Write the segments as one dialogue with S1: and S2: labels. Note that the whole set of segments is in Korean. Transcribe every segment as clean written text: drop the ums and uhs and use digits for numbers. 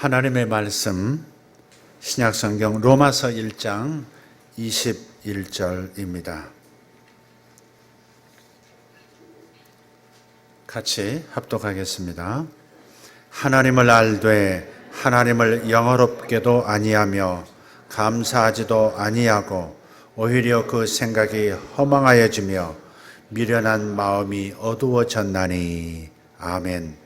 S1: 하나님의 말씀 신약성경 로마서 1장 21절입니다. 같이 합독하겠습니다. 하나님을 알되 하나님을 영어롭게도 아니하며 감사하지도 아니하고 오히려 그 생각이 허망하여지며 미련한 마음이 어두워졌나니. 아멘.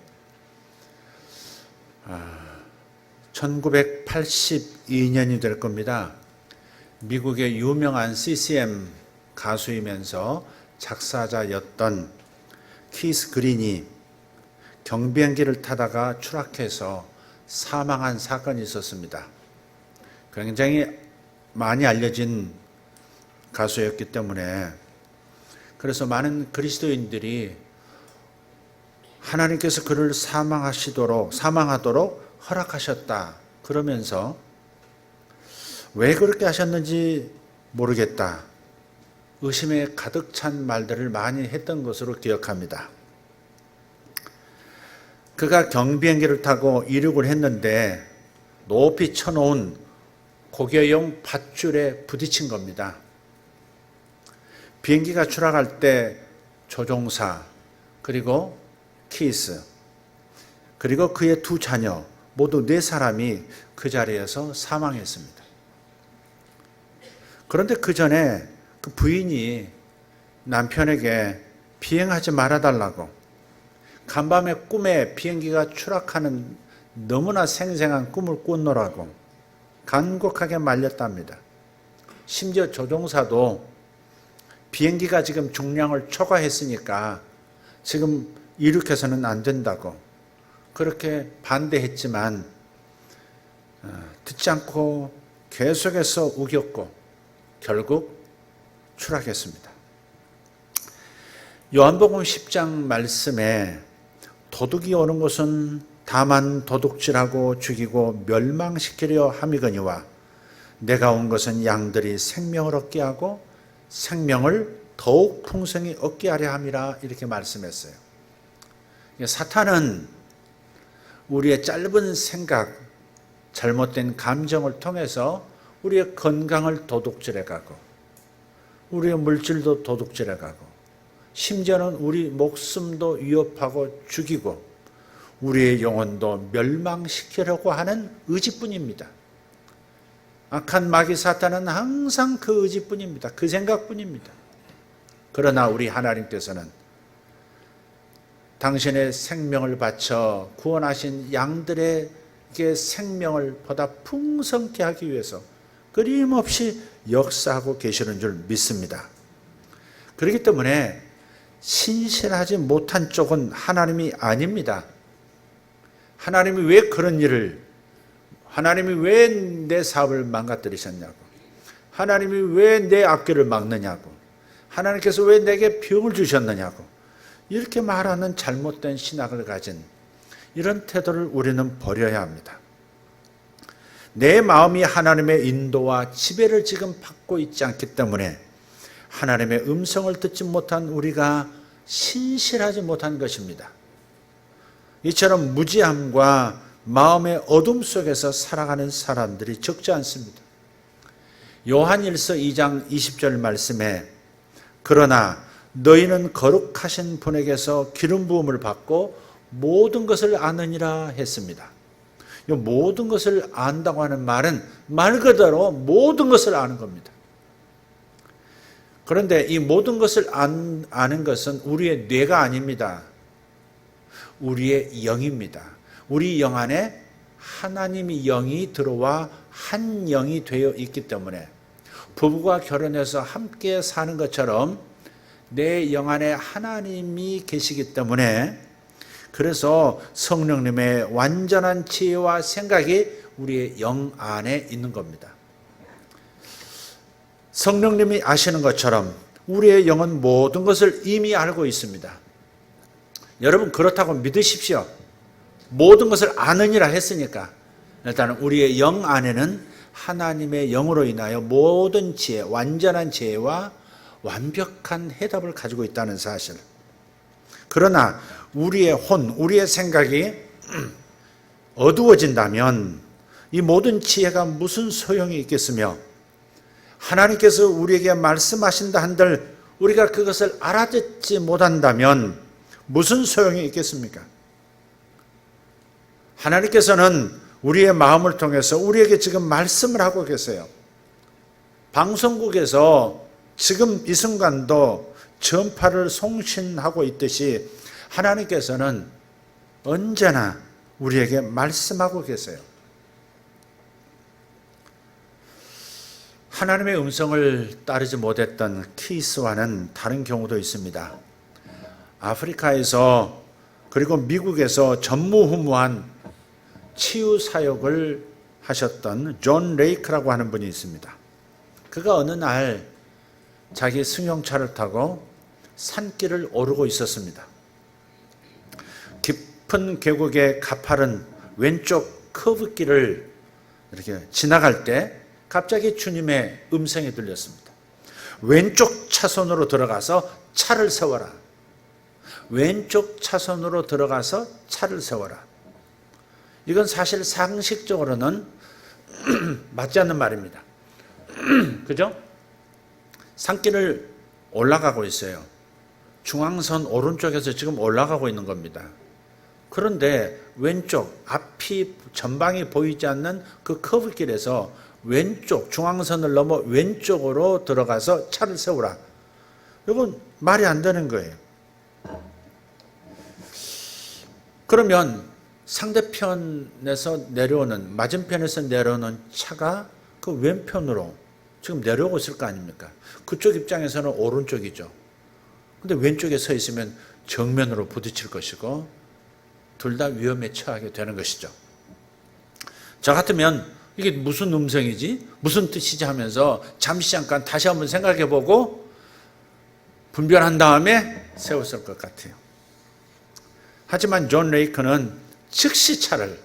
S1: 1982년이 될 겁니다. 미국의 유명한 CCM 가수이면서 작사자였던 키스 그린이 경비행기를 타다가 추락해서 사망한 사건이 있었습니다. 굉장히 많이 알려진 가수였기 때문에 그래서 많은 그리스도인들이 하나님께서 그를 사망하도록 허락하셨다. 그러면서 왜 그렇게 하셨는지 모르겠다. 의심에 가득 찬 말들을 많이 했던 것으로 기억합니다. 그가 경비행기를 타고 이륙을 했는데 높이 쳐놓은 고개용 밧줄에 부딪힌 겁니다. 비행기가 추락할 때 조종사 그리고 키스 그리고 그의 두 자녀 모두 4사람이 그 자리에서 사망했습니다. 그런데 그 전에 그 부인이 남편에게 비행하지 말아달라고 간밤에 꿈에 비행기가 추락하는 너무나 생생한 꿈을 꾸노라고 간곡하게 말렸답니다. 심지어 조종사도 비행기가 지금 중량을 초과했으니까 지금 이륙해서는 안 된다고 그렇게 반대했지만 듣지 않고 계속해서 우겼고 결국 추락했습니다. 요한복음 10장 말씀에 도둑이 오는 것은 다만 도둑질하고 죽이고 멸망시키려 함이거니와 내가 온 것은 양들이 생명을 얻게 하고 생명을 더욱 풍성히 얻게 하려 함이라 이렇게 말씀했어요. 사탄은 우리의 짧은 생각, 잘못된 감정을 통해서 우리의 건강을 도둑질해가고 우리의 물질도 도둑질해가고 심지어는 우리 목숨도 위협하고 죽이고 우리의 영혼도 멸망시키려고 하는 의지뿐입니다. 악한 마귀 사탄은 항상 그 의지뿐입니다. 그 생각뿐입니다. 그러나 우리 하나님께서는 당신의 생명을 바쳐 구원하신 양들에게 생명을 보다 풍성케 하기 위해서 끊임없이 역사하고 계시는 줄 믿습니다. 그렇기 때문에 신실하지 못한 쪽은 하나님이 아닙니다. 하나님이 왜 그런 일을, 하나님이 왜 내 사업을 망가뜨리셨냐고, 하나님이 왜 내 앞길을 막느냐고, 하나님께서 왜 내게 병을 주셨느냐고 이렇게 말하는 잘못된 신학을 가진 이런 태도를 우리는 버려야 합니다. 내 마음이 하나님의 인도와 지배를 지금 받고 있지 않기 때문에 하나님의 음성을 듣지 못한 우리가 신실하지 못한 것입니다. 이처럼 무지함과 마음의 어둠 속에서 살아가는 사람들이 적지 않습니다. 요한일서 2장 20절 말씀에 그러나 너희는 거룩하신 분에게서 기름 부음을 받고 모든 것을 아느니라 했습니다. 이 모든 것을 안다고 하는 말은 말 그대로 모든 것을 아는 겁니다. 그런데 이 모든 것을 아는 것은 우리의 뇌가 아닙니다. 우리의 영입니다. 우리 영 안에 하나님의 영이 들어와 한 영이 되어 있기 때문에 부부가 결혼해서 함께 사는 것처럼 내 영 안에 하나님이 계시기 때문에 그래서 성령님의 완전한 지혜와 생각이 우리의 영 안에 있는 겁니다. 성령님이 아시는 것처럼 우리의 영은 모든 것을 이미 알고 있습니다. 여러분 그렇다고 믿으십시오. 모든 것을 아느니라 했으니까 일단 우리의 영 안에는 하나님의 영으로 인하여 모든 지혜, 완전한 지혜와 완벽한 해답을 가지고 있다는 사실. 그러나 우리의 혼, 우리의 생각이 어두워진다면 이 모든 지혜가 무슨 소용이 있겠으며, 하나님께서 우리에게 말씀하신다 한들 우리가 그것을 알아듣지 못한다면 무슨 소용이 있겠습니까? 하나님께서는 우리의 마음을 통해서 우리에게 지금 말씀을 하고 계세요. 방송국에서 지금 이 순간도 전파를 송신하고 있듯이 하나님께서는 언제나 우리에게 말씀하고 계세요. 하나님의 음성을 따르지 못했던 케이스와는 다른 경우도 있습니다. 아프리카에서 그리고 미국에서 전무후무한 치유 사역을 하셨던 존 레이크라고 하는 분이 있습니다. 그가 어느 날 자기 승용차를 타고 산길을 오르고 있었습니다. 깊은 계곡의 가파른 왼쪽 커브길을 이렇게 지나갈 때 갑자기 주님의 음성이 들렸습니다. 왼쪽 차선으로 들어가서 차를 세워라. 왼쪽 차선으로 들어가서 차를 세워라. 이건 사실 상식적으로는 맞지 않는 말입니다. 그죠? 산길을 올라가고 있어요. 중앙선 오른쪽에서 지금 올라가고 있는 겁니다. 그런데 왼쪽, 앞이 전방이 보이지 않는 그 커브길에서 왼쪽, 중앙선을 넘어 왼쪽으로 들어가서 차를 세우라. 이건 말이 안 되는 거예요. 그러면 상대편에서 내려오는, 맞은편에서 내려오는 차가 그 왼편으로 지금 내려오고 있을 거 아닙니까? 그쪽 입장에서는 오른쪽이죠. 근데 왼쪽에 서 있으면 정면으로 부딪힐 것이고 둘 다 위험에 처하게 되는 것이죠. 저 같으면 이게 무슨 음성이지? 무슨 뜻이지 하면서 잠시 잠깐 다시 한번 생각해 보고 분별한 다음에 세웠을 것 같아요. 하지만 존 레이크는 즉시 차를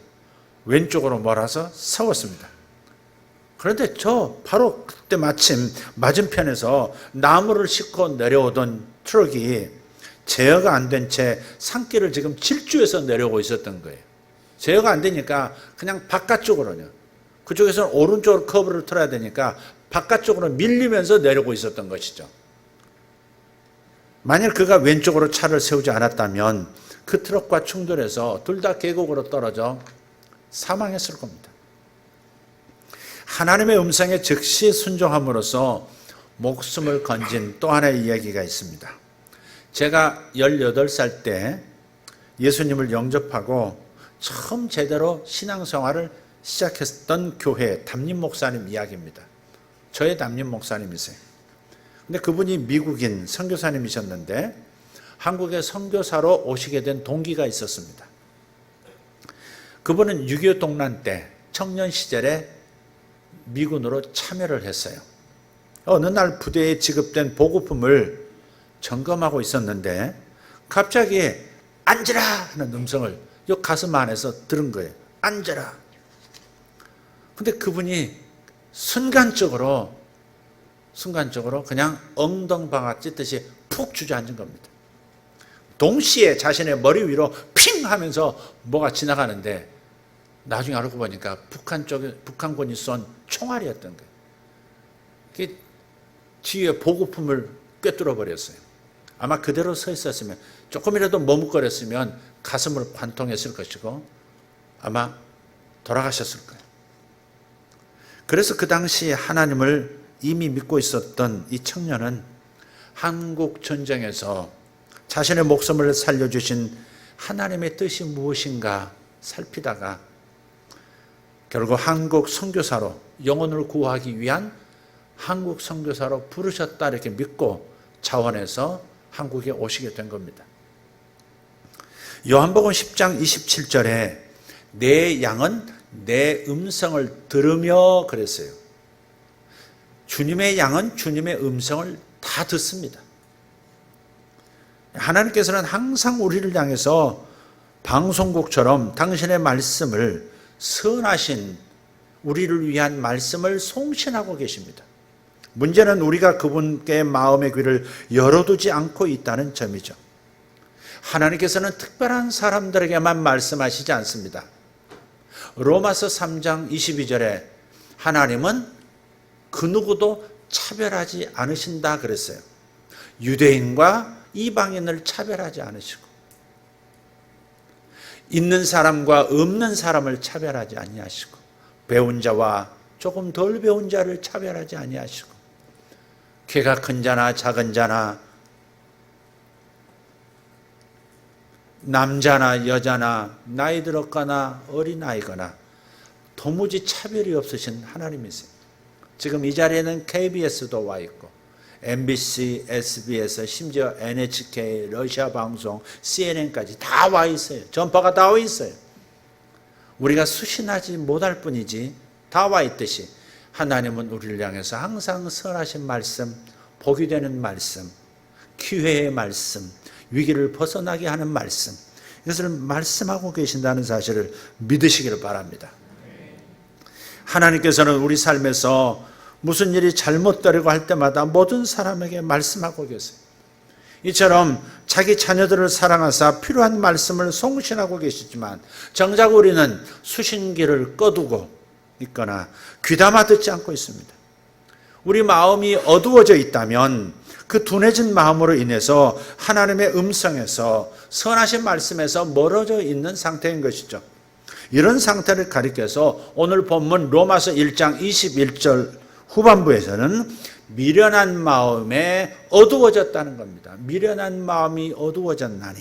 S1: 왼쪽으로 몰아서 세웠습니다. 그런데 바로 그때 마침 맞은편에서 나무를 싣고 내려오던 트럭이 제어가 안 된 채 산길을 지금 질주해서 내려오고 있었던 거예요. 제어가 안 되니까 그냥 바깥쪽으로요. 그쪽에서는 오른쪽으로 커브를 틀어야 되니까 바깥쪽으로 밀리면서 내려오고 있었던 것이죠. 만약 그가 왼쪽으로 차를 세우지 않았다면 그 트럭과 충돌해서 둘 다 계곡으로 떨어져 사망했을 겁니다. 하나님의 음성에 즉시 순종함으로써 목숨을 건진 또 하나의 이야기가 있습니다. 제가 18살 때 예수님을 영접하고 처음 제대로 신앙생활을 시작했던 교회 담임 목사님 이야기입니다. 저의 담임 목사님이세요. 근데 그분이 미국인 선교사님이셨는데 한국에 선교사로 오시게 된 동기가 있었습니다. 그분은 6.25 동란 때 청년 시절에 미군으로 참여를 했어요. 어느 날 부대에 지급된 보급품을 점검하고 있었는데 갑자기 앉으라 하는 음성을 이 가슴 안에서 들은 거예요. 앉으라. 근데 그분이 순간적으로 그냥 엉덩방아 찢듯이 푹 주저앉은 겁니다. 동시에 자신의 머리 위로 핑 하면서 뭐가 지나가는데 나중에 알고 보니까 북한군이 쏜 총알이었던 거예요. 그게 뒤에 보급품을 꿰뚫어 버렸어요. 아마 그대로 서 있었으면 조금이라도 머뭇거렸으면 가슴을 관통했을 것이고 아마 돌아가셨을 거예요. 그래서 그 당시 하나님을 이미 믿고 있었던 이 청년은 한국 전쟁에서 자신의 목숨을 살려주신 하나님의 뜻이 무엇인가 살피다가 결국 한국 선교사로 영혼을 구하기 위한 한국 선교사로 부르셨다 이렇게 믿고 자원해서 한국에 오시게 된 겁니다. 요한복음 10장 27절에 내 양은 내 음성을 들으며 그랬어요. 주님의 양은 주님의 음성을 다 듣습니다. 하나님께서는 항상 우리를 향해서 방송국처럼 당신의 말씀을 선하신 우리를 위한 말씀을 송신하고 계십니다. 문제는 우리가 그분께 마음의 귀를 열어두지 않고 있다는 점이죠. 하나님께서는 특별한 사람들에게만 말씀하시지 않습니다. 로마서 3장 22절에 하나님은 그 누구도 차별하지 않으신다 그랬어요. 유대인과 이방인을 차별하지 않으시고 있는 사람과 없는 사람을 차별하지 아니하시고 배운 자와 조금 덜 배운 자를 차별하지 아니하시고 키가 큰 자나 작은 자나 남자나 여자나 나이 들었거나 어린아이거나 도무지 차별이 없으신 하나님이세요. 지금 이 자리에는 KBS도 와 있고 MBC, SBS, 심지어 NHK, 러시아 방송, CNN까지 다 와 있어요. 전파가 다 와 있어요. 우리가 수신하지 못할 뿐이지 다 와 있듯이 하나님은 우리를 향해서 항상 선하신 말씀, 복이 되는 말씀, 기회의 말씀, 위기를 벗어나게 하는 말씀, 이것을 말씀하고 계신다는 사실을 믿으시기를 바랍니다. 하나님께서는 우리 삶에서 무슨 일이 잘못되려고 할 때마다 모든 사람에게 말씀하고 계세요. 이처럼 자기 자녀들을 사랑하사 필요한 말씀을 송신하고 계시지만 정작 우리는 수신기를 꺼두고 있거나 귀담아 듣지 않고 있습니다. 우리 마음이 어두워져 있다면 그 둔해진 마음으로 인해서 하나님의 음성에서 선하신 말씀에서 멀어져 있는 상태인 것이죠. 이런 상태를 가리켜서 오늘 본문 로마서 1장 21절 후반부에서는 미련한 마음에 어두워졌다는 겁니다. 미련한 마음이 어두워졌나니.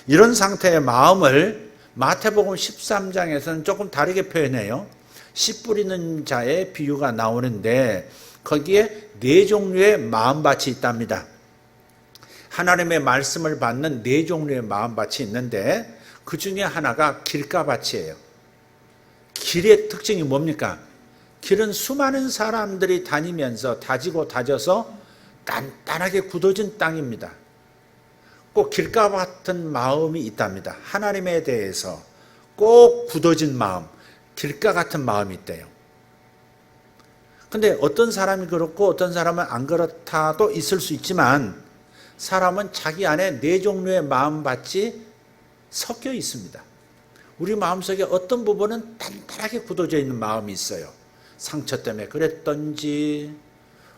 S1: 이런 상태의 마음을 마태복음 13장에서는 조금 다르게 표현해요. 씨 뿌리는 자의 비유가 나오는데 거기에 네 종류의 마음밭이 있답니다. 하나님의 말씀을 받는 네 종류의 마음밭이 있는데 그 중에 하나가 길가밭이에요. 길의 특징이 뭡니까? 길은 수많은 사람들이 다니면서 다지고 다져서 단단하게 굳어진 땅입니다. 꼭 길가 같은 마음이 있답니다. 하나님에 대해서 꼭 굳어진 마음, 길가 같은 마음이 있대요. 근데 어떤 사람이 그렇고 어떤 사람은 안 그렇다도 있을 수 있지만 사람은 자기 안에 네 종류의 마음밭이 섞여 있습니다. 우리 마음속에 어떤 부분은 단단하게 굳어져 있는 마음이 있어요. 상처 때문에 그랬던지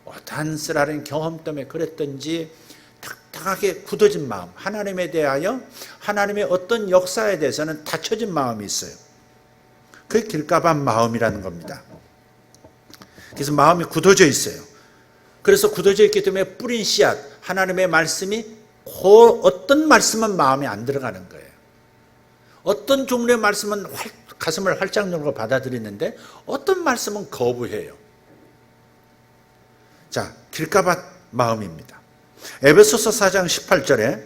S1: 어떠한 쓰라린 경험 때문에 그랬던지 딱딱하게 굳어진 마음, 하나님에 대하여 하나님의 어떤 역사에 대해서는 닫혀진 마음이 있어요. 그게 길가밭 마음이라는 겁니다. 그래서 마음이 굳어져 있어요. 그래서 굳어져 있기 때문에 뿌린 씨앗, 하나님의 말씀이 어떤 말씀은 마음에 안 들어가는 거예요. 어떤 종류의 말씀은 가슴을 활짝 열고 받아들이는데 어떤 말씀은 거부해요. 자, 길가밭 마음입니다. 에베소서 4장 18절에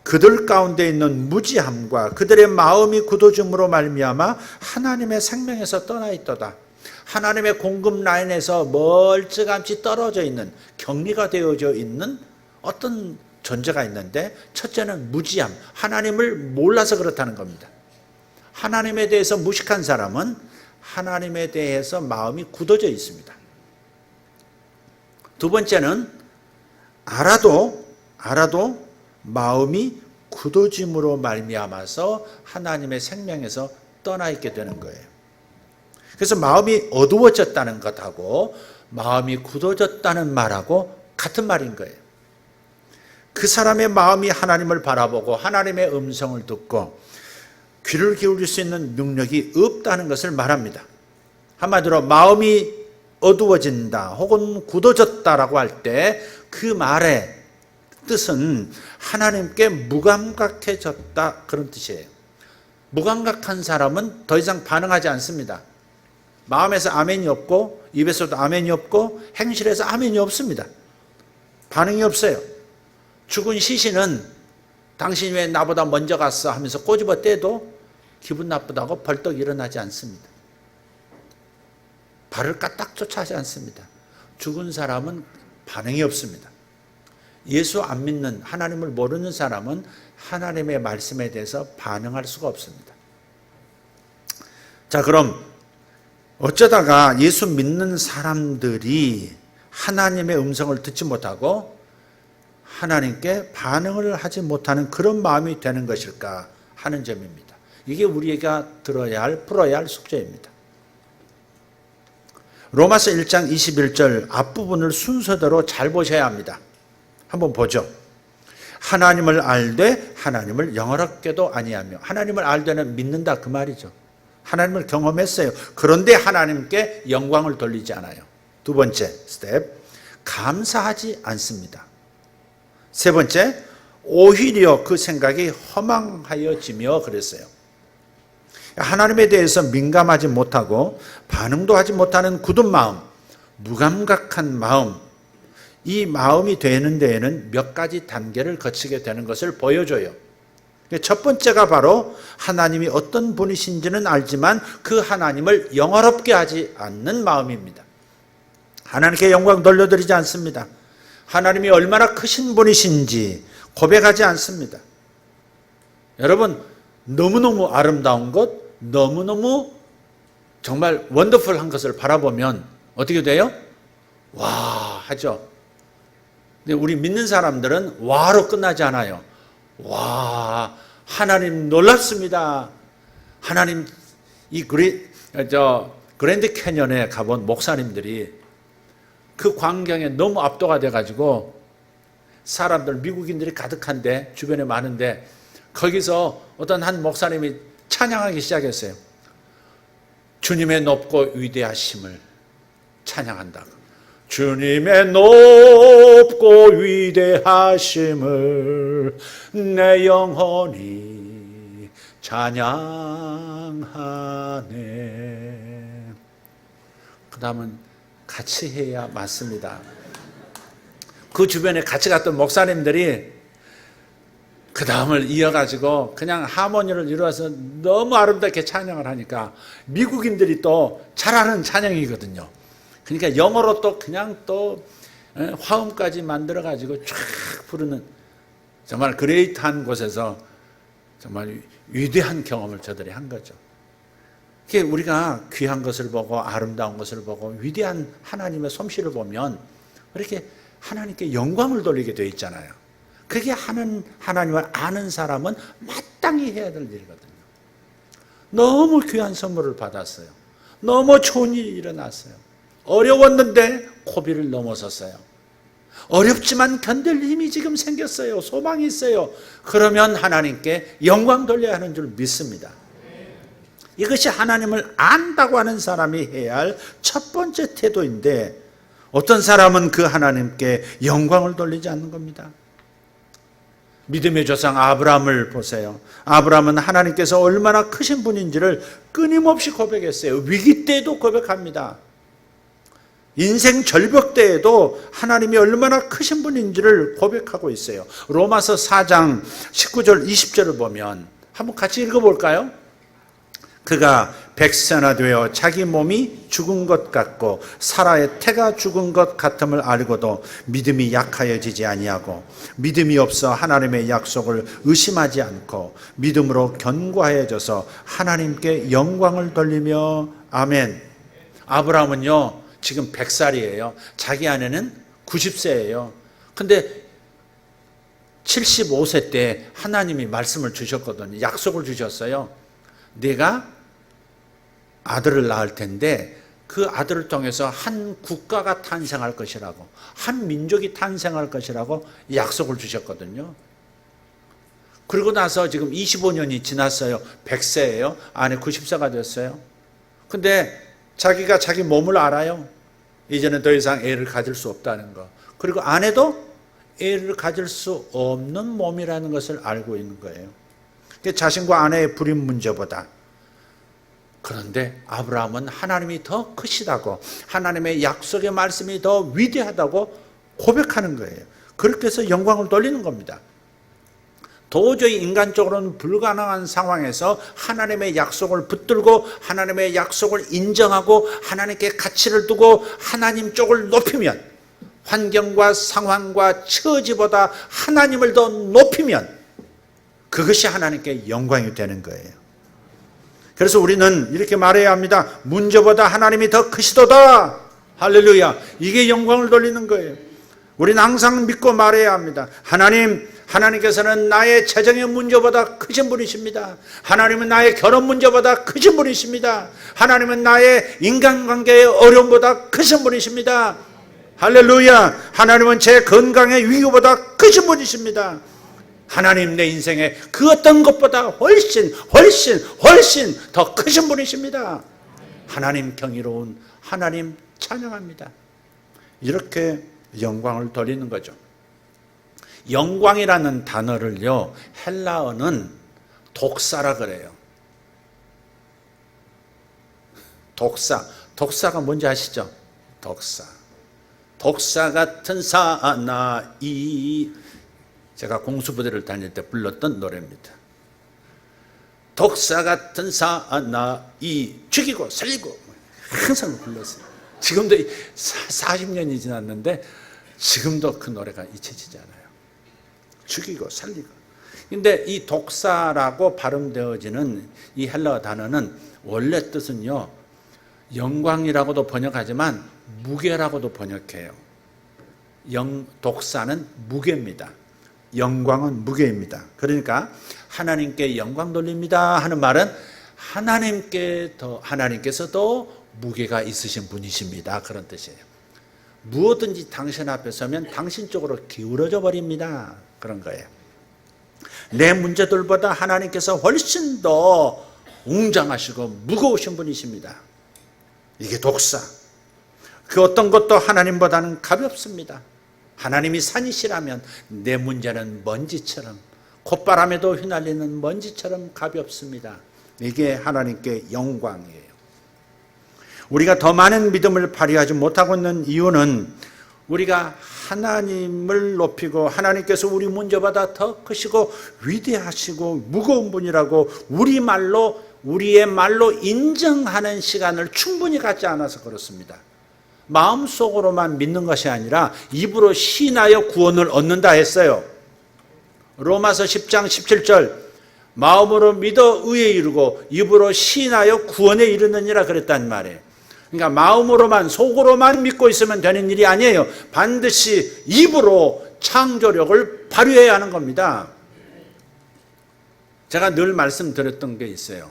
S1: 그들 가운데 있는 무지함과 그들의 마음이 굳어짐으로 말미암아 하나님의 생명에서 떠나 있도다. 하나님의 공급 라인에서 멀찌감치 떨어져 있는, 격리가 되어져 있는 어떤 존재가 있는데 첫째는 무지함, 하나님을 몰라서 그렇다는 겁니다. 하나님에 대해서 무식한 사람은 하나님에 대해서 마음이 굳어져 있습니다. 두 번째는 알아도 마음이 굳어짐으로 말미암아서 하나님의 생명에서 떠나 있게 되는 거예요. 그래서 마음이 어두워졌다는 것하고 마음이 굳어졌다는 말하고 같은 말인 거예요. 그 사람의 마음이 하나님을 바라보고 하나님의 음성을 듣고 귀를 기울일 수 있는 능력이 없다는 것을 말합니다. 한마디로 마음이 어두워진다 혹은 굳어졌다라고 할 때 그 말의 뜻은 하나님께 무감각해졌다 그런 뜻이에요. 무감각한 사람은 더 이상 반응하지 않습니다. 마음에서 아멘이 없고 입에서도 아멘이 없고 행실에서 아멘이 없습니다. 반응이 없어요. 죽은 시신은 당신이 왜 나보다 먼저 갔어 하면서 꼬집어 떼도 기분 나쁘다고 벌떡 일어나지 않습니다. 발을 까딱조차 하지 않습니다. 죽은 사람은 반응이 없습니다. 예수 안 믿는, 하나님을 모르는 사람은 하나님의 말씀에 대해서 반응할 수가 없습니다. 자, 그럼 어쩌다가 예수 믿는 사람들이 하나님의 음성을 듣지 못하고 하나님께 반응을 하지 못하는 그런 마음이 되는 것일까 하는 점입니다. 이게 우리가 풀어야 할 숙제입니다. 로마서 1장 21절 앞부분을 순서대로 잘 보셔야 합니다. 한번 보죠. 하나님을 알되 하나님을 영어롭게도 아니하며, 하나님을 알되는 믿는다 그 말이죠. 하나님을 경험했어요. 그런데 하나님께 영광을 돌리지 않아요. 두 번째 스텝, 감사하지 않습니다. 세 번째, 오히려 그 생각이 허망하여지며 그랬어요. 하나님에 대해서 민감하지 못하고 반응도 하지 못하는 굳은 마음, 무감각한 마음, 이 마음이 되는 데에는 몇 가지 단계를 거치게 되는 것을 보여줘요. 첫 번째가 바로 하나님이 어떤 분이신지는 알지만 그 하나님을 영화롭게 하지 않는 마음입니다. 하나님께 영광 돌려드리지 않습니다. 하나님이 얼마나 크신 분이신지 고백하지 않습니다. 여러분, 너무너무 아름다운 것, 너무너무 정말 원더풀한 것을 바라보면 어떻게 돼요? 와 하죠. 근데 우리 믿는 사람들은 와로 끝나지 않아요. 와, 하나님 놀랍습니다. 하나님, 이 그랜드 캐년에 가본 목사님들이 그 광경에 너무 압도가 돼가지고 사람들, 미국인들이 가득한데, 주변에 많은데, 거기서 어떤 한 목사님이 찬양하기 시작했어요. 주님의 높고 위대하심을 찬양한다고. 주님의 높고 위대하심을 내 영혼이 찬양하네. 그 다음은 같이 해야 맞습니다. 그 주변에 같이 갔던 목사님들이 그 다음을 이어가지고 그냥 하모니를 이루어서 너무 아름답게 찬양을 하니까 미국인들이 또 잘하는 찬양이거든요. 그러니까 영어로 또 그냥 또 화음까지 만들어가지고 쫙 부르는 정말 그레이트한 곳에서 정말 위대한 경험을 저들이 한 거죠. 우리가 귀한 것을 보고 아름다운 것을 보고 위대한 하나님의 솜씨를 보면 이렇게 하나님께 영광을 돌리게 되어 있잖아요. 그게 하나님을 아는 사람은 마땅히 해야 될 일이거든요. 너무 귀한 선물을 받았어요. 너무 좋은 일이 일어났어요. 어려웠는데 고비를 넘어섰어요. 어렵지만 견딜 힘이 지금 생겼어요. 소망이 있어요. 그러면 하나님께 영광 돌려야 하는 줄 믿습니다. 이것이 하나님을 안다고 하는 사람이 해야 할 첫 번째 태도인데, 어떤 사람은 그 하나님께 영광을 돌리지 않는 겁니다. 믿음의 조상 아브라함을 보세요. 아브라함은 하나님께서 얼마나 크신 분인지를 끊임없이 고백했어요. 위기 때에도 고백합니다. 인생 절벽 때에도 하나님이 얼마나 크신 분인지를 고백하고 있어요. 로마서 4장 19절 20절을 보면 한번 같이 읽어볼까요? 그가 백세나 되어 자기 몸이 죽은 것 같고 사라의 태가 죽은 것 같음을 알고도 믿음이 약하여지지 아니하고 믿음이 없어 하나님의 약속을 의심하지 않고 믿음으로 견고하여져서 하나님께 영광을 돌리며 아멘. 아브라함은요 지금 100살이에요. 자기 아내는 90세예요. 근데 75세 때 하나님이 말씀을 주셨거든요. 약속을 주셨어요. 네가 아들을 낳을 텐데 그 아들을 통해서 한 국가가 탄생할 것이라고, 한 민족이 탄생할 것이라고 약속을 주셨거든요. 그리고 나서 지금 25년이 지났어요. 100세예요. 아내 90세가 됐어요. 근데 자기가 자기 몸을 알아요. 이제는 더 이상 애를 가질 수 없다는 거. 그리고 아내도 애를 가질 수 없는 몸이라는 것을 알고 있는 거예요. 자신과 아내의 불임 문제보다, 그런데 아브라함은 하나님이 더 크시다고, 하나님의 약속의 말씀이 더 위대하다고 고백하는 거예요. 그렇게 해서 영광을 돌리는 겁니다. 도저히 인간적으로는 불가능한 상황에서 하나님의 약속을 붙들고 하나님의 약속을 인정하고 하나님께 가치를 두고 하나님 쪽을 높이면, 환경과 상황과 처지보다 하나님을 더 높이면 그것이 하나님께 영광이 되는 거예요. 그래서 우리는 이렇게 말해야 합니다. 문제보다 하나님이 더 크시도다. 할렐루야. 이게 영광을 돌리는 거예요. 우리는 항상 믿고 말해야 합니다. 하나님, 하나님께서는 나의 재정의 문제보다 크신 분이십니다. 하나님은 나의 결혼 문제보다 크신 분이십니다. 하나님은 나의 인간관계의 어려움보다 크신 분이십니다. 할렐루야. 하나님은 제 건강의 위기보다 크신 분이십니다. 하나님 내 인생에 그 어떤 것보다 훨씬 더 크신 분이십니다. 하나님 경이로운 하나님 찬양합니다. 이렇게 영광을 돌리는 거죠. 영광이라는 단어를요, 헬라어는 독사라 그래요. 독사가 뭔지 아시죠? 독사 같은 사나이, 제가 공수부대를 다닐 때 불렀던 노래입니다. 독사 같은 사나이, 죽이고 살리고 항상 불렀어요. 지금도 40년이 지났는데 지금도 그 노래가 잊혀지지 않아요. 죽이고 살리고. 근데 이 독사라고 발음되어지는 이 헬라어 단어는 원래 뜻은요, 영광이라고도 번역하지만 무게라고도 번역해요. 독사는 무게입니다. 영광은 무게입니다. 그러니까 하나님께 영광 돌립니다 하는 말은 하나님께서 더 무게가 있으신 분이십니다, 그런 뜻이에요. 무엇든지 당신 앞에 서면 당신 쪽으로 기울어져 버립니다, 그런 거예요. 내 문제들보다 하나님께서 훨씬 더 웅장하시고 무거우신 분이십니다. 이게 독사. 그 어떤 것도 하나님보다는 가볍습니다. 하나님이 산이시라면 내 문제는 먼지처럼, 콧바람에도 휘날리는 먼지처럼 가볍습니다. 이게 하나님께 영광이에요. 우리가 더 많은 믿음을 발휘하지 못하고 있는 이유는 우리가 하나님을 높이고 하나님께서 우리 문제보다 더 크시고 위대하시고 무거운 분이라고 우리의 말로 인정하는 시간을 충분히 갖지 않아서 그렇습니다. 마음속으로만 믿는 것이 아니라 입으로 시인하여 구원을 얻는다 했어요. 로마서 10장 17절, 마음으로 믿어 의에 이르고 입으로 시인하여 구원에 이르느니라 그랬단 말이에요. 그러니까 마음으로만, 속으로만 믿고 있으면 되는 일이 아니에요. 반드시 입으로 창조력을 발휘해야 하는 겁니다. 제가 늘 말씀드렸던 게 있어요.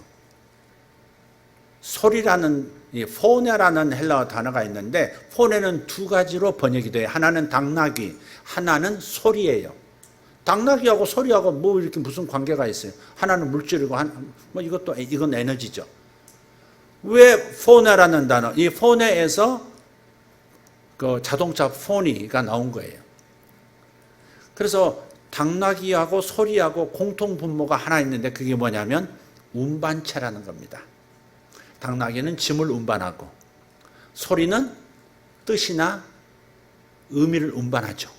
S1: 소리라는, 포네라는 헬라어 단어가 있는데, 포네는 두 가지로 번역이 돼요. 하나는 당나귀, 하나는 소리예요. 당나귀하고 소리하고 뭐 이렇게 무슨 관계가 있어요? 하나는 물질이고, 이건 에너지죠. 왜 포네라는 단어, 이 포네에서 그 자동차 포니가 나온 거예요. 그래서 당나귀하고 소리하고 공통 분모가 하나 있는데 그게 뭐냐면 운반체라는 겁니다. 당나귀는 짐을 운반하고 소리는 뜻이나 의미를 운반하죠.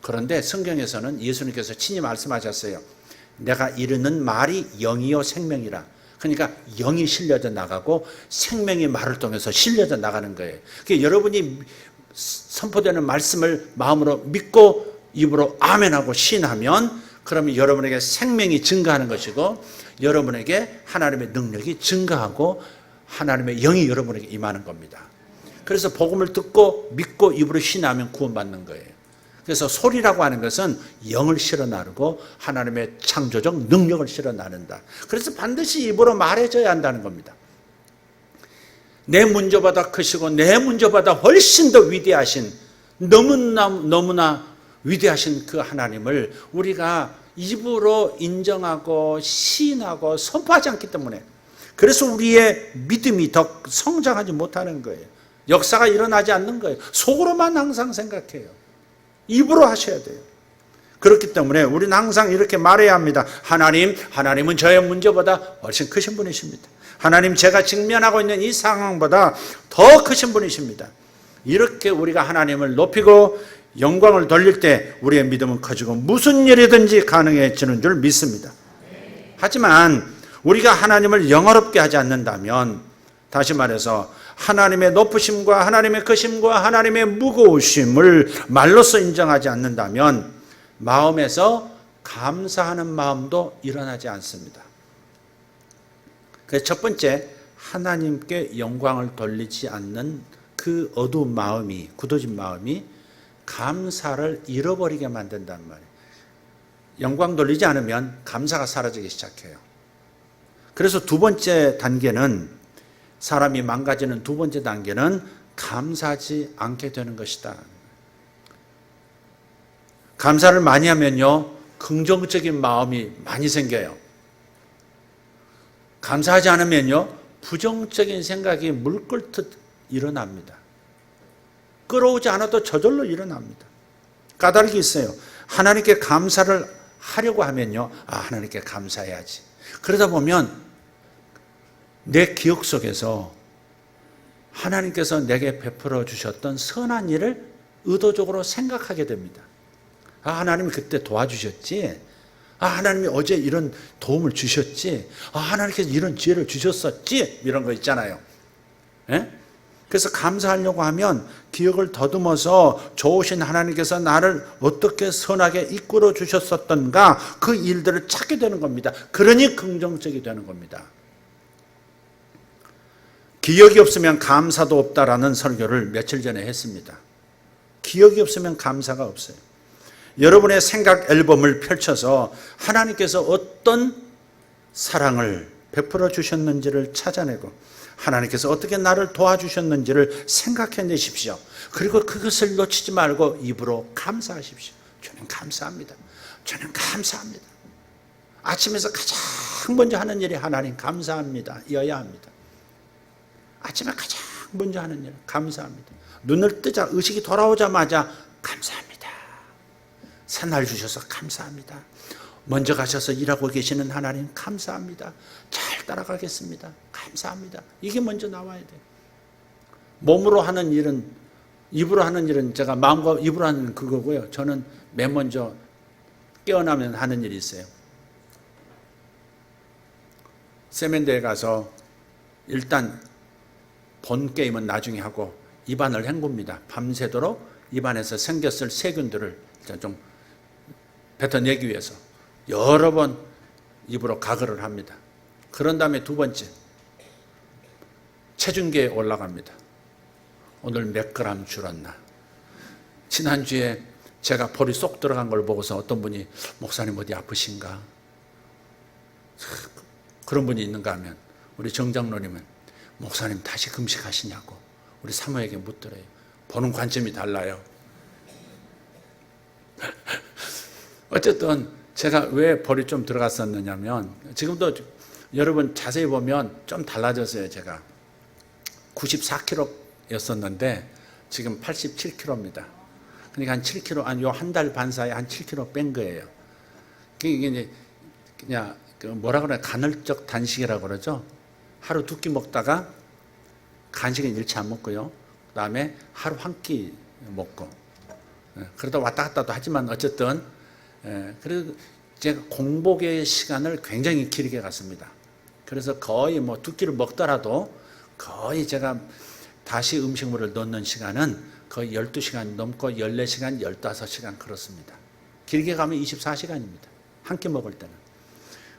S1: 그런데 성경에서는 예수님께서 친히 말씀하셨어요. 내가 이르는 말이 영이요 생명이라. 그러니까 영이 실려져 나가고 생명이 말을 통해서 실려져 나가는 거예요. 그러니까 여러분이 선포되는 말씀을 마음으로 믿고 입으로 아멘하고 신하면 그러면 여러분에게 생명이 증가하는 것이고 여러분에게 하나님의 능력이 증가하고 하나님의 영이 여러분에게 임하는 겁니다. 그래서 복음을 듣고 믿고 입으로 신하면 구원받는 거예요. 그래서 소리라고 하는 것은 영을 실어 나르고 하나님의 창조적 능력을 실어 나른다. 그래서 반드시 입으로 말해줘야 한다는 겁니다. 내 문제보다 크시고 내 문제보다 훨씬 더 위대하신, 너무나 위대하신 그 하나님을 우리가 입으로 인정하고 시인하고 선포하지 않기 때문에, 그래서 우리의 믿음이 더 성장하지 못하는 거예요. 역사가 일어나지 않는 거예요. 속으로만 항상 생각해요. 입으로 하셔야 돼요. 그렇기 때문에 우리는 항상 이렇게 말해야 합니다. 하나님은 저의 문제보다 훨씬 크신 분이십니다. 하나님, 제가 직면하고 있는 이 상황보다 더 크신 분이십니다. 이렇게 우리가 하나님을 높이고 영광을 돌릴 때 우리의 믿음은 커지고 무슨 일이든지 가능해지는 줄 믿습니다. 하지만 우리가 하나님을 영어롭게 하지 않는다면, 다시 말해서 하나님의 높으심과 하나님의 크심과 하나님의 무거우심을 말로써 인정하지 않는다면 마음에서 감사하는 마음도 일어나지 않습니다. 그래서 첫 번째, 하나님께 영광을 돌리지 않는 그 어두운 마음이, 굳어진 마음이 감사를 잃어버리게 만든단 말이에요. 영광 돌리지 않으면 감사가 사라지기 시작해요. 그래서 두 번째 단계는, 사람이 망가지는 두 번째 단계는 감사하지 않게 되는 것이다. 감사를 많이 하면요, 긍정적인 마음이 많이 생겨요. 감사하지 않으면요, 부정적인 생각이 물 끓듯 일어납니다. 끌어오지 않아도 저절로 일어납니다. 까닭이 있어요. 하나님께 감사를 하려고 하면요, 하나님께 감사해야지. 그러다 보면 내 기억 속에서 하나님께서 내게 베풀어 주셨던 선한 일을 의도적으로 생각하게 됩니다. 하나님이 그때 도와주셨지. 하나님이 어제 이런 도움을 주셨지. 하나님께서 이런 지혜를 주셨었지. 이런 거 있잖아요. 예? 그래서 감사하려고 하면 기억을 더듬어서 좋으신 하나님께서 나를 어떻게 선하게 이끌어 주셨었던가, 그 일들을 찾게 되는 겁니다. 그러니 긍정적이 되는 겁니다. 기억이 없으면 감사도 없다라는 설교를 며칠 전에 했습니다. 기억이 없으면 감사가 없어요. 여러분의 생각 앨범을 펼쳐서 하나님께서 어떤 사랑을 베풀어 주셨는지를 찾아내고 하나님께서 어떻게 나를 도와주셨는지를 생각해내십시오. 그리고 그것을 놓치지 말고 입으로 감사하십시오. 저는 감사합니다. 저는 감사합니다. 아침에서 가장 먼저 하는 일이 하나님 감사합니다 이어야 합니다. 아침에 가장 먼저 하는 일 감사합니다. 눈을 뜨자, 의식이 돌아오자마자 감사합니다. 새날 주셔서 감사합니다. 먼저 가셔서 일하고 계시는 하나님 감사합니다. 잘 따라가겠습니다. 감사합니다. 이게 먼저 나와야 돼요. 몸으로 하는 일은, 입으로 하는 일은 제가 마음과 입으로 하는 그거고요. 저는 맨 먼저 깨어나면 하는 일이 있어요. 세면대에 가서 일단 본 게임은 나중에 하고 입안을 헹굽니다. 밤새도록 입안에서 생겼을 세균들을 좀 뱉어내기 위해서 여러 번 입으로 가글을 합니다. 그런 다음에 두 번째, 체중계에 올라갑니다. 오늘 몇 그램 줄었나. 지난주에 제가 볼이 쏙 들어간 걸 보고서 어떤 분이 목사님 어디 아프신가? 그런 분이 있는가 하면 우리 정장로님은 목사님 다시 금식하시냐고 우리 사모에게 묻더래요. 보는 관점이 달라요. 어쨌든 제가 왜 볼이 좀 들어갔었느냐면, 지금도 여러분 자세히 보면 좀 달라졌어요. 제가 94kg였었는데 지금 87kg입니다. 그러니까 한 7kg, 요 한 달 반 사이에 한 7kg 뺀 거예요. 이게 이제 그냥 뭐라 그래, 간헐적 단식이라고 그러죠. 하루 두 끼 먹다가 간식은 일치 안 먹고요. 그다음에 하루 한 끼 먹고, 그러다 왔다 갔다도 하지만 어쨌든, 그래도 제가 공복의 시간을 굉장히 길게 갔습니다. 그래서 거의 뭐 두 끼를 먹더라도 거의 제가 다시 음식물을 넣는 시간은 거의 12시간 넘고 14시간, 15시간 그렇습니다. 길게 가면 24시간입니다. 한 끼 먹을 때는.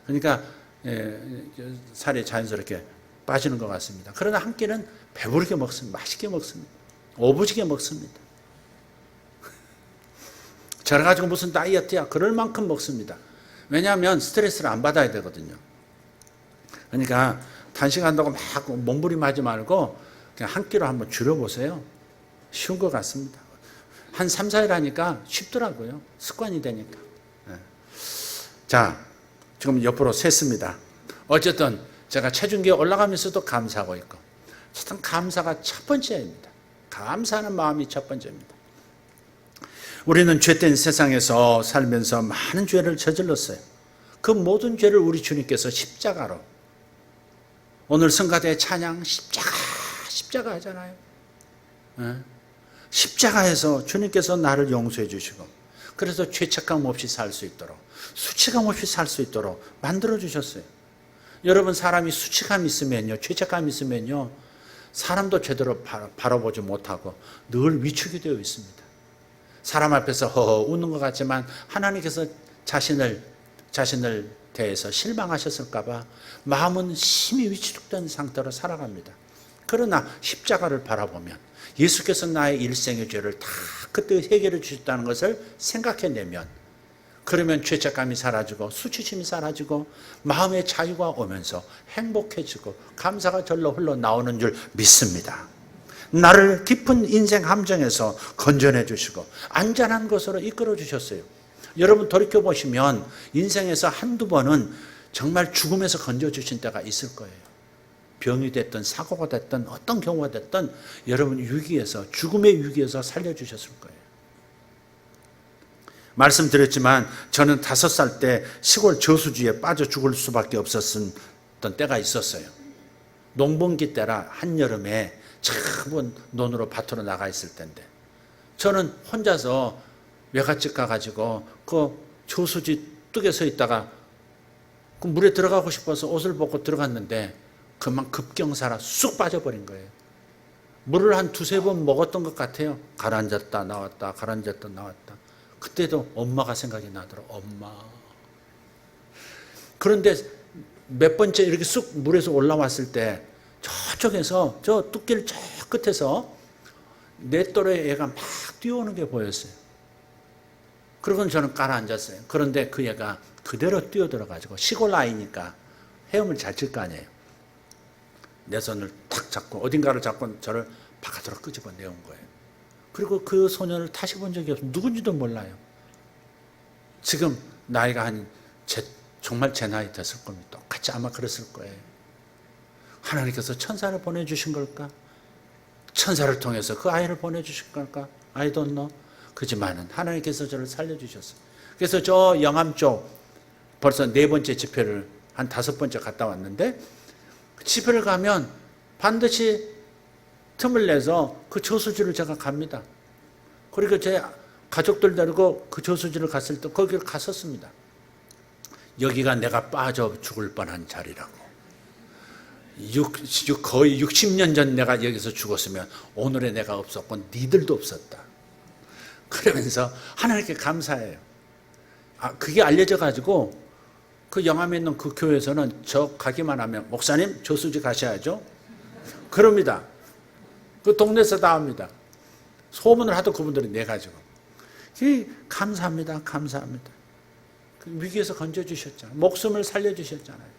S1: 그러니까 살이 자연스럽게 빠지는 것 같습니다. 그러나 한 끼는 배부르게 먹습니다. 맛있게 먹습니다. 오부지게 먹습니다. 저래가지고 무슨 다이어트야, 그럴 만큼 먹습니다. 왜냐하면 스트레스를 안 받아야 되거든요. 그러니까 단식한다고 막 몸부림하지 말고 그냥 한 끼로 한번 줄여보세요. 쉬운 것 같습니다. 한 3, 4일 하니까 쉽더라고요. 습관이 되니까. 자, 지금 옆으로 셌습니다. 어쨌든 제가 체중계에 올라가면서도 감사하고 있고, 어쨌든 감사가 첫 번째입니다. 감사하는 마음이 첫 번째입니다. 우리는 죄된 세상에서 살면서 많은 죄를 저질렀어요. 그 모든 죄를 우리 주님께서 십자가로, 오늘 성가대의 찬양 십자가 하잖아요. 십자가에서 주님께서 나를 용서해 주시고, 그래서 죄책감 없이 살 수 있도록, 수치감 없이 살 수 있도록 만들어 주셨어요. 여러분, 사람이 수치감 있으면요, 죄책감 있으면요, 사람도 제대로 바라보지 못하고 늘 위축이 되어 있습니다. 사람 앞에서 허허 웃는 것 같지만 하나님께서 자신을 대해서 실망하셨을까 봐 마음은 심히 위축된 상태로 살아갑니다. 그러나 십자가를 바라보면 예수께서 나의 일생의 죄를 다 그때 해결해 주셨다는 것을 생각해내면 그러면 죄책감이 사라지고 수치심이 사라지고 마음의 자유가 오면서 행복해지고 감사가 절로 흘러나오는 줄 믿습니다. 나를 깊은 인생 함정에서 건져내 주시고 안전한 곳으로 이끌어 주셨어요. 여러분 돌이켜보시면 인생에서 한두 번은 정말 죽음에서 건져주신 때가 있을 거예요. 병이 됐든 사고가 됐든 어떤 경우가 됐든 여러분 위기에서, 죽음의 위기에서 살려주셨을 거예요. 말씀드렸지만 저는 5살 때 시골 저수지에 빠져 죽을 수밖에 없었던 때가 있었어요. 농번기 때라 한여름에 참 논으로 밭으로 나가 있을 때인데 저는 혼자서 외갓집 가가지고 그 저수지 뚝에 서 있다가 그 물에 들어가고 싶어서 옷을 벗고 들어갔는데 그만 급경사라 쑥 빠져버린 거예요. 물을 한 2-3번 먹었던 것 같아요. 가라앉았다 나왔다 가라앉았다 나왔다. 그때도 엄마가 생각이 나더라고요. 엄마. 그런데 몇 번째 이렇게 쑥 물에서 올라왔을 때 저쪽에서 저 뚝길 저 끝에서 내 또래 애가 막 뛰어오는 게 보였어요. 그러고는 저는 깔아앉았어요. 그런데 그 애가 그대로 뛰어들어가지고 시골 아이니까 헤엄을 잘 칠 거 아니에요. 내 손을 탁 잡고 어딘가를 잡고 저를 바깥으로 끄집어 내온 거예요. 그리고 그 소년을 다시 본 적이 없어요. 누군지도 몰라요. 지금 나이가 정말 제 나이 됐을 겁니다. 똑같이 아마 그랬을 거예요. 하나님께서 천사를 보내주신 걸까? 천사를 통해서 그 아이를 보내주신 걸까? I don't know. 그지만은 하나님께서 저를 살려주셨어요. 그래서 저 영암 쪽 벌써 4번째 집회를 한 5번째 갔다 왔는데 집회를 가면 반드시 틈을 내서 그 저수지를 제가 갑니다. 그리고 제 가족들 데리고 그 저수지를 갔을 때 거기를 갔었습니다. 여기가 내가 빠져 죽을 뻔한 자리라고. 거의 60년 전 내가 여기서 죽었으면 오늘의 내가 없었고 니들도 없었다. 그러면서 하나님께 감사해요. 그게 알려져 가지고 그 영암에 있는 그 교회에서는 저 가기만 하면 목사님 저수지 가셔야죠. 그럽니다. 그 동네에서 다 합니다. 소문을 하도 그분들이 내가지고. 감사합니다. 감사합니다. 그 위기에서 건져주셨잖아요. 목숨을 살려주셨잖아요.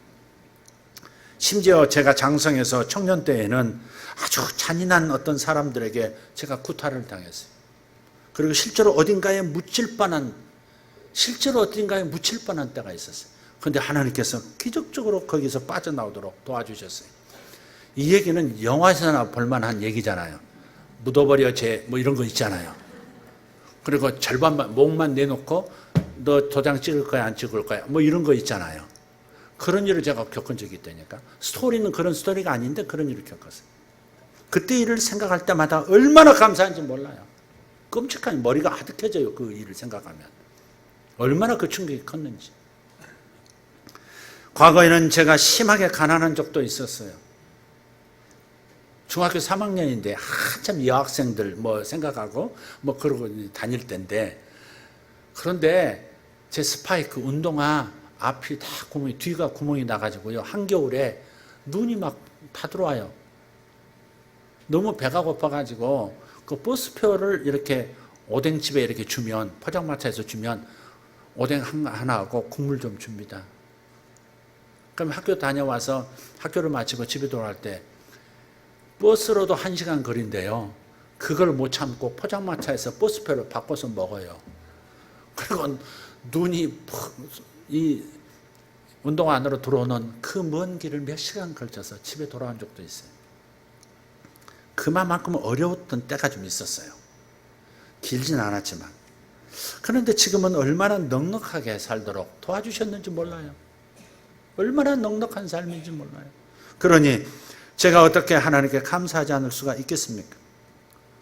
S1: 심지어 제가 장성에서 청년 때에는 아주 잔인한 어떤 사람들에게 제가 구타를 당했어요. 그리고 실제로 어딘가에 묻힐 뻔한 때가 있었어요. 그런데 하나님께서 기적적으로 거기서 빠져나오도록 도와주셨어요. 이 얘기는 영화에서나 볼만한 얘기잖아요. 묻어버려 뭐 이런 거 있잖아요. 그리고 절반만 목만 내놓고 너 도장 찍을 거야 안 찍을 거야 뭐 이런 거 있잖아요. 그런 일을 제가 겪은 적이 있다니까. 스토리는 그런 스토리가 아닌데 그런 일을 겪었어요. 그때 일을 생각할 때마다 얼마나 감사한지 몰라요. 끔찍한 머리가 아득해져요. 그 일을 생각하면. 얼마나 그 충격이 컸는지. 과거에는 제가 심하게 가난한 적도 있었어요. 중학교 3학년인데 한참 여학생들 뭐 생각하고 뭐 그러고 다닐 때인데 그런데 제 스파이크 운동화 앞이 다 구멍이 뒤가 구멍이 나가지고요. 한겨울에 눈이 막 다 들어와요. 너무 배가 고파가지고 그 버스표를 이렇게 오뎅집에 이렇게 주면 포장마차에서 주면 오뎅 하나하고 국물 좀 줍니다. 그럼 학교 다녀와서 학교를 마치고 집에 돌아갈 때 버스로도 1시간 거리인데요. 그걸 못 참고 포장마차에서 버스표를 바꿔서 먹어요. 그리고 눈이 이 운동화 안으로 들어오는 그 먼 길을 몇 시간 걸쳐서 집에 돌아온 적도 있어요. 그만큼 어려웠던 때가 좀 있었어요. 길진 않았지만. 그런데 지금은 얼마나 넉넉하게 살도록 도와주셨는지 몰라요. 얼마나 넉넉한 삶인지 몰라요. 그러니 제가 어떻게 하나님께 감사하지 않을 수가 있겠습니까?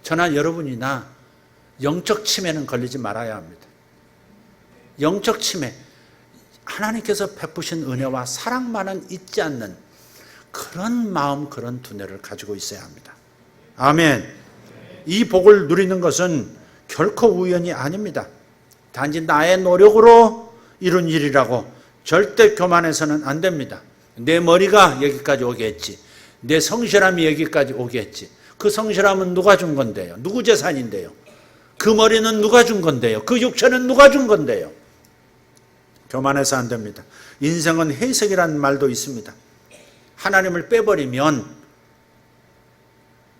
S1: 저나 여러분이나 영적 치매는 걸리지 말아야 합니다. 영적 치매, 하나님께서 베푸신 은혜와 사랑만은 잊지 않는 그런 마음, 그런 두뇌를 가지고 있어야 합니다. 아멘. 이 복을 누리는 것은 결코 우연이 아닙니다. 단지 나의 노력으로 이룬 일이라고 절대 교만해서는 안 됩니다. 내 머리가 여기까지 오게 했지. 내 성실함이 여기까지 오게 했지. 그 성실함은 누가 준 건데요? 누구 재산인데요? 그 머리는 누가 준 건데요? 그 육체는 누가 준 건데요? 교만해서 안 됩니다. 인생은 해석이라는 말도 있습니다. 하나님을 빼버리면,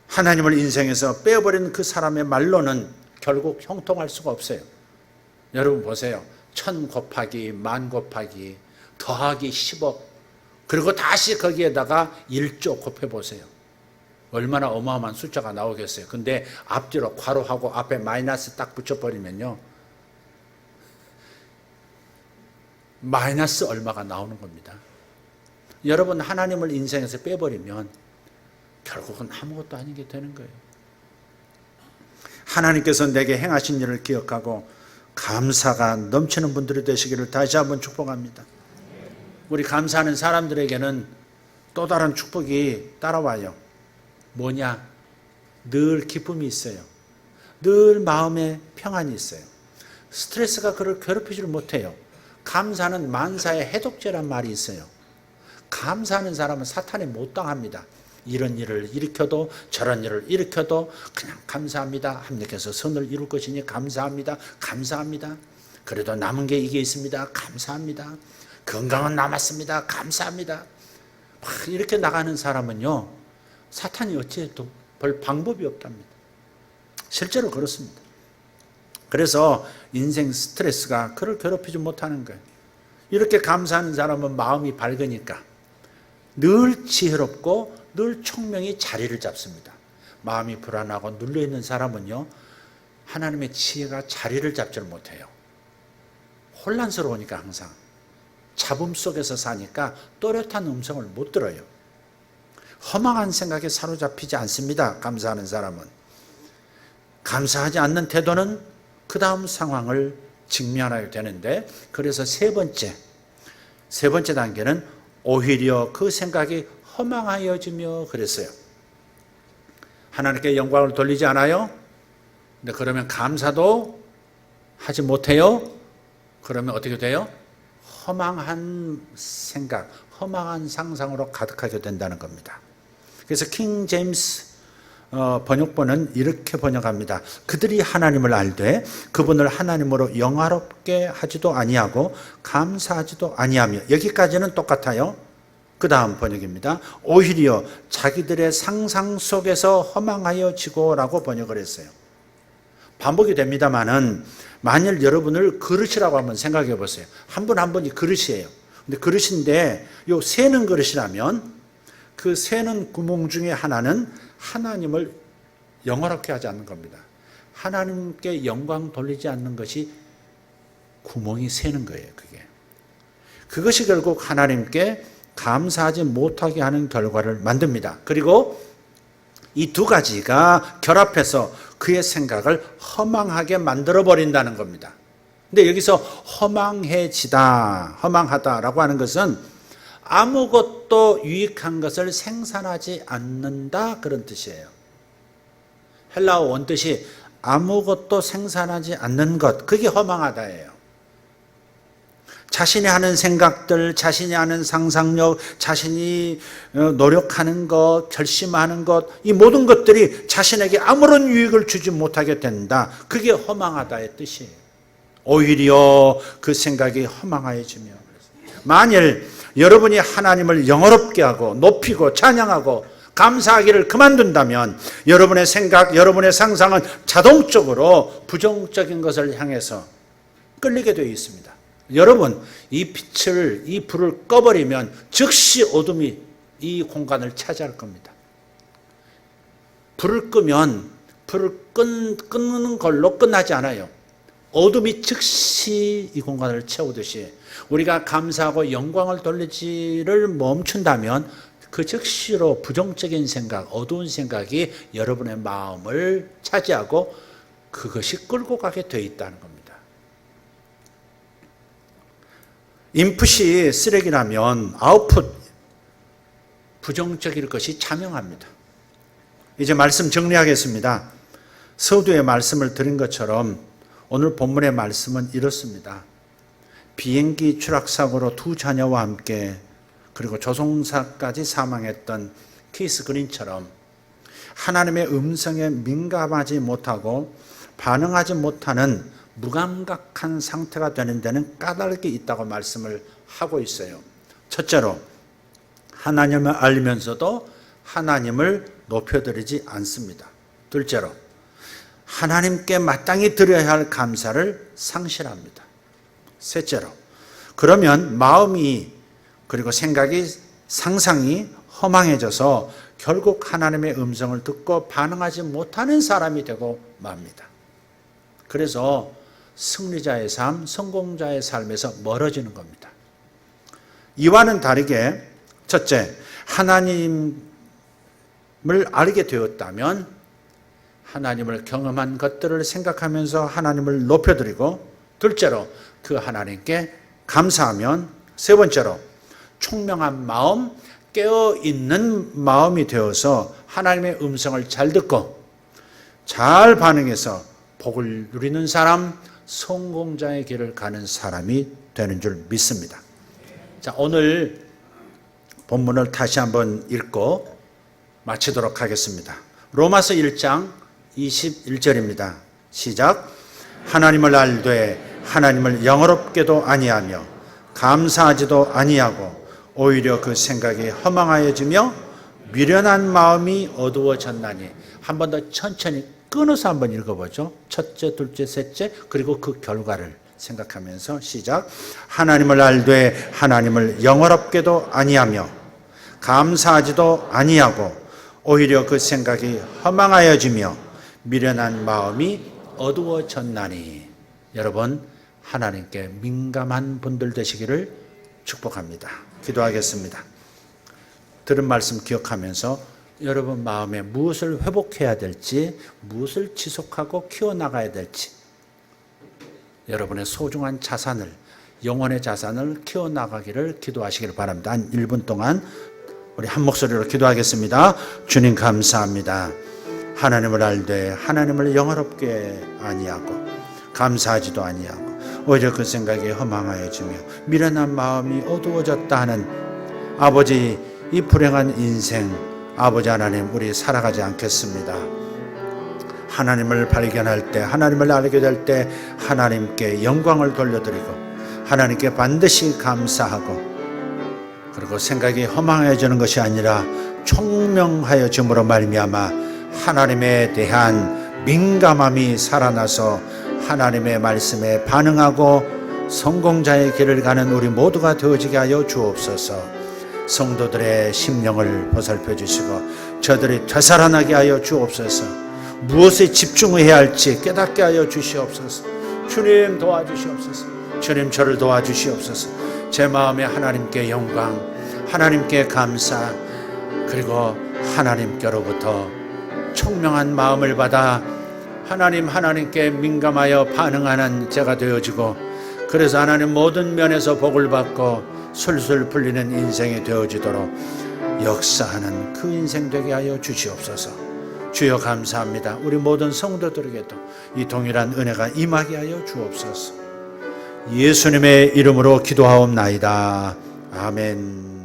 S1: 하나님을 인생에서 빼버린 그 사람의 말로는 결국 형통할 수가 없어요. 여러분 보세요. 1000 곱하기 10,000 곱하기 더하기 10억, 그리고 다시 거기에다가 1조 곱해보세요. 얼마나 어마어마한 숫자가 나오겠어요. 근데 앞뒤로 괄호하고 앞에 마이너스 딱 붙여버리면요, 마이너스 얼마가 나오는 겁니다. 여러분, 하나님을 인생에서 빼버리면 결국은 아무것도 아닌 게 되는 거예요. 하나님께서 내게 행하신 일을 기억하고 감사가 넘치는 분들이 되시기를 다시 한번 축복합니다. 우리 감사하는 사람들에게는 또 다른 축복이 따라와요. 뭐냐? 늘 기쁨이 있어요. 늘 마음에 평안이 있어요. 스트레스가 그를 괴롭히지를 못해요. 감사는 만사의 해독제란 말이 있어요. 감사하는 사람은 사탄에 못 당합니다. 이런 일을 일으켜도 저런 일을 일으켜도 그냥 감사합니다. 하나님께서 선을 이룰 것이니 감사합니다. 감사합니다. 그래도 남은 게 이게 있습니다. 감사합니다. 건강은 남았습니다. 감사합니다. 막 이렇게 나가는 사람은요, 사탄이 어찌해도 별 방법이 없답니다. 실제로 그렇습니다. 그래서 인생 스트레스가 그를 괴롭히지 못하는 거예요. 이렇게 감사하는 사람은 마음이 밝으니까 늘 지혜롭고 늘 총명이 자리를 잡습니다. 마음이 불안하고 눌려있는 사람은요, 하나님의 지혜가 자리를 잡지를 못해요. 혼란스러우니까 항상 잡음 속에서 사니까 또렷한 음성을 못 들어요. 허망한 생각에 사로잡히지 않습니다. 감사하는 사람은. 감사하지 않는 태도는 그 다음 상황을 직면하게 되는데, 그래서 세 번째 단계는 오히려 그 생각이 허망하여지며 그랬어요. 하나님께 영광을 돌리지 않아요? 근데 그러면 감사도 하지 못해요? 그러면 어떻게 돼요? 허망한 생각, 허망한 상상으로 가득하게 된다는 겁니다. 그래서 킹 제임스 번역본은 이렇게 번역합니다. 그들이 하나님을 알되 그분을 하나님으로 영화롭게 하지도 아니하고 감사하지도 아니하며, 여기까지는 똑같아요. 그 다음 번역입니다. 오히려 자기들의 상상 속에서 허망하여지고라고 번역을 했어요. 반복이 됩니다만은, 만일 여러분을 그릇이라고 한번 생각해 보세요. 한 분 한 분이 그릇이에요. 근데 그릇인데 요 새는 그릇이라면, 그 새는 구멍 중에 하나는 하나님을 영화롭게 하지 않는 겁니다. 하나님께 영광 돌리지 않는 것이 구멍이 새는 거예요. 그것이 결국 하나님께 감사하지 못하게 하는 결과를 만듭니다. 그리고 이 두 가지가 결합해서 그의 생각을 허망하게 만들어버린다는 겁니다. 근데 여기서 허망하다라고 하는 것은 아무것도 유익한 것을 생산하지 않는다, 그런 뜻이에요. 헬라어 원뜻이 아무것도 생산하지 않는 것, 그게 허망하다예요. 자신이 하는 생각들, 자신이 하는 상상력, 자신이 노력하는 것, 결심하는 것, 이 모든 것들이 자신에게 아무런 유익을 주지 못하게 된다. 그게 허망하다의 뜻이에요. 오히려 그 생각이 허망해지며, 만일 여러분이 하나님을 영어롭게 하고 높이고 찬양하고 감사하기를 그만둔다면, 여러분의 생각, 여러분의 상상은 자동적으로 부정적인 것을 향해서 끌리게 되어 있습니다. 여러분, 이 불을 꺼버리면 즉시 어둠이 이 공간을 차지할 겁니다. 불을 끄면 불을 끊는 걸로 끝나지 않아요. 어둠이 즉시 이 공간을 채우듯이 우리가 감사하고 영광을 돌리지를 멈춘다면 그 즉시로 부정적인 생각, 어두운 생각이 여러분의 마음을 차지하고 그것이 끌고 가게 되어 있다는 겁니다. 인풋이 쓰레기라면 아웃풋, 부정적일 것이 자명합니다. 이제 말씀 정리하겠습니다. 서두에 말씀을 드린 것처럼 오늘 본문의 말씀은 이렇습니다. 비행기 추락사고로 두 자녀와 함께 그리고 조종사까지 사망했던 키스 그린처럼 하나님의 음성에 민감하지 못하고 반응하지 못하는 무감각한 상태가 되는 데는 까닭이 있다고 말씀을 하고 있어요. 첫째로 하나님을 알면서도 하나님을 높여드리지 않습니다. 둘째로 하나님께 마땅히 드려야 할 감사를 상실합니다. 셋째로 그러면 마음이 그리고 생각이 상상이 허망해져서 결국 하나님의 음성을 듣고 반응하지 못하는 사람이 되고 맙니다. 그래서 승리자의 삶, 성공자의 삶에서 멀어지는 겁니다. 이와는 다르게 첫째, 하나님을 알게 되었다면 하나님을 경험한 것들을 생각하면서 하나님을 높여드리고, 둘째로 그 하나님께 감사하면, 세 번째로 총명한 마음, 깨어있는 마음이 되어서 하나님의 음성을 잘 듣고 잘 반응해서 복을 누리는 사람, 성공자의 길을 가는 사람이 되는 줄 믿습니다. 자, 오늘 본문을 다시 한번 읽고 마치도록 하겠습니다. 로마서 1장 21절입니다. 시작. 하나님을 알되 하나님을 영어롭게도 아니하며 감사하지도 아니하고 오히려 그 생각이 허망하여지며 미련한 마음이 어두워졌나니. 한 번 더 천천히 끊어서 한번 읽어보죠. 첫째, 둘째, 셋째, 그리고 그 결과를 생각하면서 시작. 하나님을 알되 하나님을 영어롭게도 아니하며 감사하지도 아니하고 오히려 그 생각이 허망하여지며 미련한 마음이 어두워졌나니. 여러분, 하나님께 민감한 분들 되시기를 축복합니다. 기도하겠습니다. 들은 말씀 기억하면서 여러분 마음에 무엇을 회복해야 될지, 무엇을 지속하고 키워나가야 될지, 여러분의 소중한 자산을, 영혼의 자산을 키워나가기를 기도하시길 바랍니다. 한 1분 동안 우리 한 목소리로 기도하겠습니다. 주님 감사합니다. 하나님을 알되 하나님을 영어롭게 아니하고 감사하지도 아니하고 오히려 그 생각이 허망하여지며 미련한 마음이 어두워졌다 하는 아버지, 이 불행한 인생 아버지 하나님, 우리 살아가지 않겠습니다. 하나님을 발견할 때, 하나님을 알게 될 때 하나님께 영광을 돌려드리고 하나님께 반드시 감사하고, 그리고 생각이 허망해지는 것이 아니라 총명하여짐으로 말미암아 하나님에 대한 민감함이 살아나서 하나님의 말씀에 반응하고 성공자의 길을 가는 우리 모두가 되어지게 하여 주옵소서. 성도들의 심령을 보살펴 주시고 저들이 되살아나게 하여 주옵소서. 무엇에 집중해야 할지 깨닫게 하여 주시옵소서. 주님 도와주시옵소서. 주님 저를 도와주시옵소서. 제 마음에 하나님께 영광, 하나님께 감사, 그리고 하나님께로부터 총명한 마음을 받아 하나님께 민감하여 반응하는 제가 되어지고, 그래서 하나님 모든 면에서 복을 받고 술술 풀리는 인생이 되어지도록 역사하는 그 인생 되게 하여 주시옵소서. 주여 감사합니다. 우리 모든 성도들에게도 이 동일한 은혜가 임하게 하여 주옵소서. 예수님의 이름으로 기도하옵나이다. 아멘.